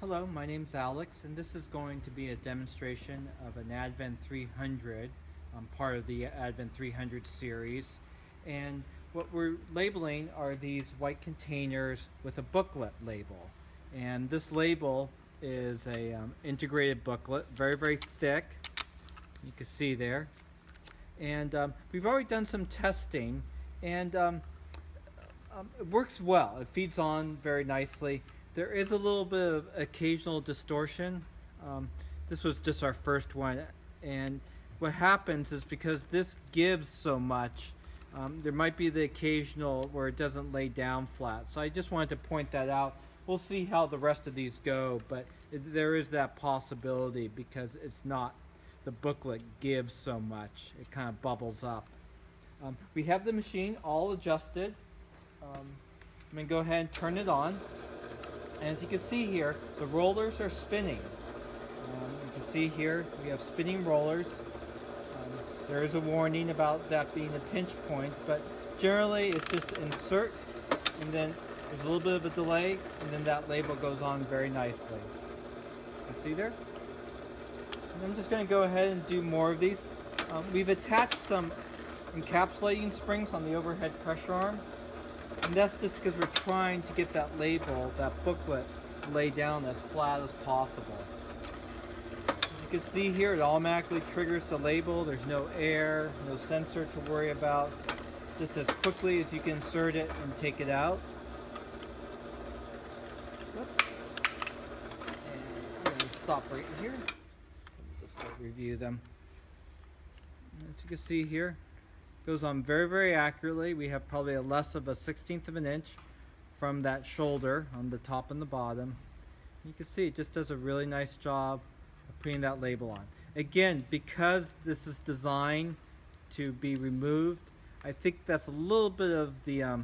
Hello, my name's Alex, and this is going to be a demonstration of an Advent 300, part of the Advent 300 series. And what we're labeling are these white containers with a booklet label. And this label is a integrated booklet, very thick. You can see there. And we've already done some testing, and it works well. It feeds on very nicely. There is a little bit of occasional distortion. This was just our first one, and what happens is because this gives so much, there might be the occasional where it doesn't lay down flat. So I just wanted to point that out. We'll see how the rest of these go, but there is that possibility because it's not, the booklet gives so much. It kind of bubbles up. We have the machine all adjusted. I'm going to go ahead and turn it on. And as you can see here, the rollers are spinning. You can see here we have spinning rollers. There is a warning about that being a pinch point, but generally it's just insert, and then there's a little bit of a delay, and then that label goes on very nicely. You see there? And I'm just going to go ahead and do more of these. We've attached some encapsulating springs on the overhead pressure arm. And that's just because we're trying to get that label, that booklet, laid down as flat as possible. As you can see here, it automatically triggers the label. There's no air, no sensor to worry about. Just as quickly as you can insert it and take it out. And I'm going to stop right here. Let me just go review them. As you can see here, goes on very accurately. We have probably less of a 1/16 of an inch from that shoulder on the top and the bottom. You can see it just does a really nice job of putting that label on. Again, because this is designed to be removed, I think that's a little bit of the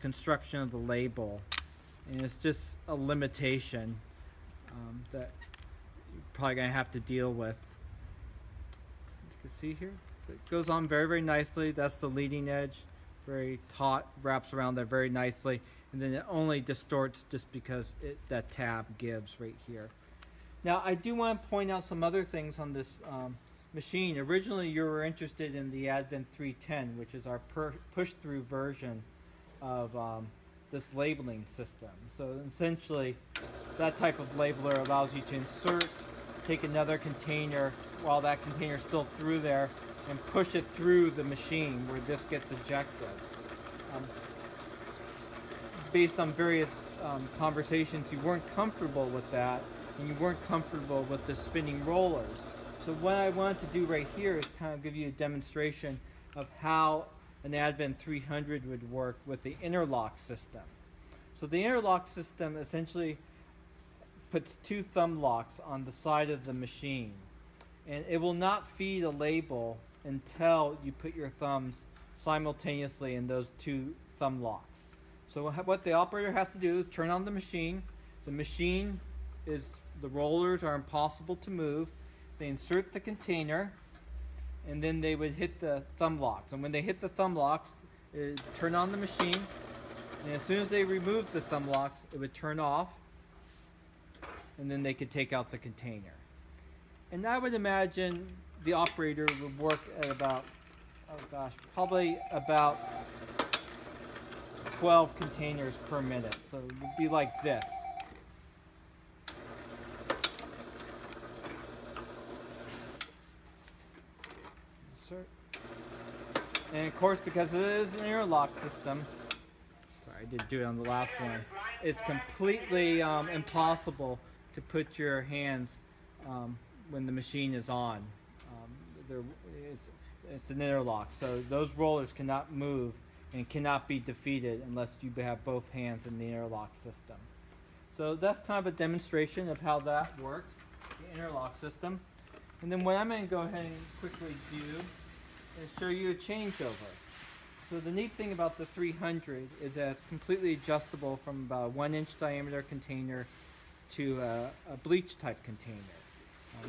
construction of the label, and it's just a limitation that you're probably going to have to deal with. You can see here. It goes on very nicely. That's the leading edge, very taut, wraps around there very nicely, and then it only distorts just because that tab gives right here. Now I do want to point out some other things on this machine. Originally you were interested in the Advent 310, which is our push-through version of this labeling system. So essentially that type of labeler allows you to insert, take another container while that container is still through there, and push it through the machine where this gets ejected. Based on various conversations, you weren't comfortable with that, and you weren't comfortable with the spinning rollers. So what I wanted to do right here is kind of give you a demonstration of how an Advent 300 would work with the Interlock system. So the Interlock system essentially puts two thumb locks on the side of the machine, and it will not feed a label until you put your thumbs simultaneously in those two thumb locks. So what the operator has to do is turn on the machine. The machine is, the rollers are impossible to move. They insert the container, and then they would hit the thumb locks. And when they hit the thumb locks, it would turn on the machine. And as soon as they remove the thumb locks, it would turn off. And then they could take out the container. And I would imagine the operator would work at about, probably about 12 containers per minute. So it would be like this. Insert. And of course, because it is an interlock system, sorry, I did do it on the last one, it's completely impossible to put your hands when the machine is on. It's an interlock, so those rollers cannot move and cannot be defeated unless you have both hands in the interlock system. So that's kind of a demonstration of how that works, the interlock system. And then what I'm going to go ahead and quickly do is show you a changeover. So the neat thing about the 300 is that it's completely adjustable from about a 1-inch diameter container to a bleach type container.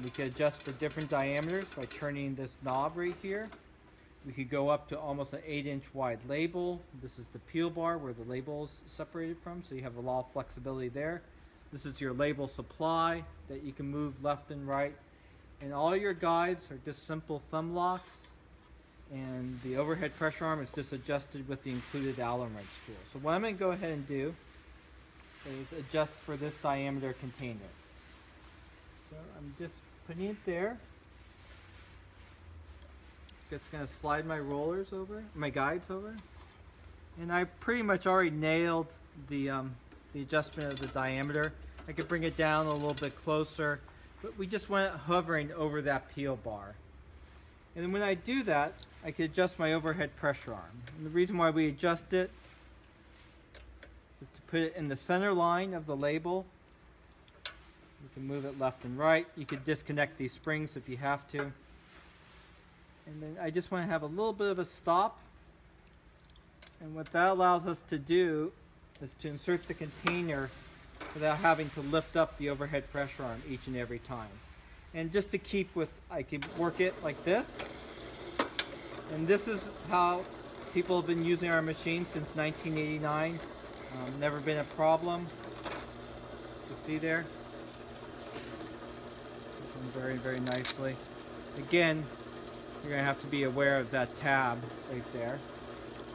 We could adjust the different diameters by turning this knob right here. We could go up to almost an 8-inch wide label. This is the peel bar where the label is separated from, so you have a lot of flexibility there. This is your label supply that you can move left and right. And all your guides are just simple thumb locks. And the overhead pressure arm is just adjusted with the included Allen wrench tool. So what I'm going to go ahead and do is adjust for this diameter container. So I'm just putting it there. Just going to slide my rollers over, my guides over. And I've pretty much already nailed the adjustment of the diameter. I could bring it down a little bit closer, but we just want it hovering over that peel bar. And then when I do that, I can adjust my overhead pressure arm. And the reason why we adjust it is to put it in the center line of the label. You can move it left and right. You could disconnect these springs if you have to. And then I just want to have a little bit of a stop. And what that allows us to do is to insert the container without having to lift up the overhead pressure arm each and every time. And just to keep with, I can work it like this. And this is how people have been using our machine since 1989. Never been a problem. You see there? Very, very nicely. Again, you're going to have to be aware of that tab right there.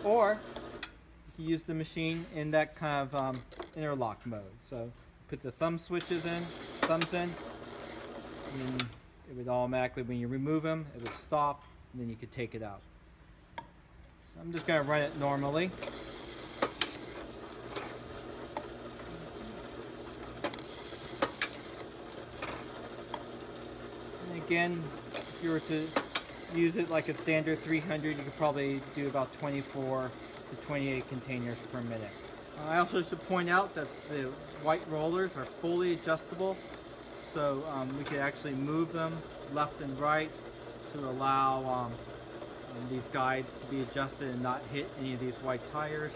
Or you can use the machine in that kind of interlock mode. So put the thumbs in, and then it would automatically, when you remove them, it would stop, and then you could take it out. So I'm just going to run it normally. And again, if you were to use it like a standard 300, you could probably do about 24 to 28 containers per minute. I also should point out that the white rollers are fully adjustable, so we could actually move them left and right to allow these guides to be adjusted and not hit any of these white tires.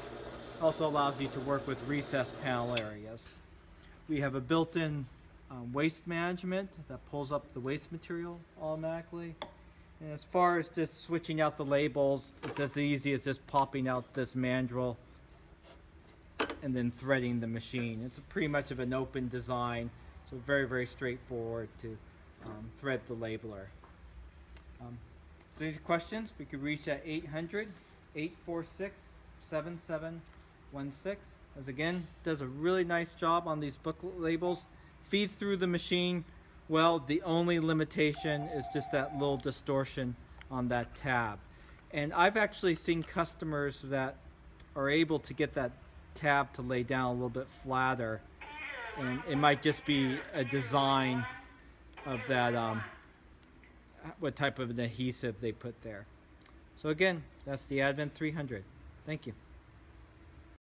Also allows you to work with recessed panel areas. We have a built-in waste management that pulls up the waste material automatically. And as far as just switching out the labels, it's as easy as just popping out this mandrel and then threading the machine. It's pretty much of an open design, so very, very straightforward to thread the labeler. If there's any questions, we could reach at 800-846-7716. As again, does a really nice job on these booklet labels. Feeds through the machine. Well, the only limitation is just that little distortion on that tab. And I've actually seen customers that are able to get that tab to lay down a little bit flatter. And it might just be a design of that, what type of an adhesive they put there. So again, that's the Advent 300. Thank you.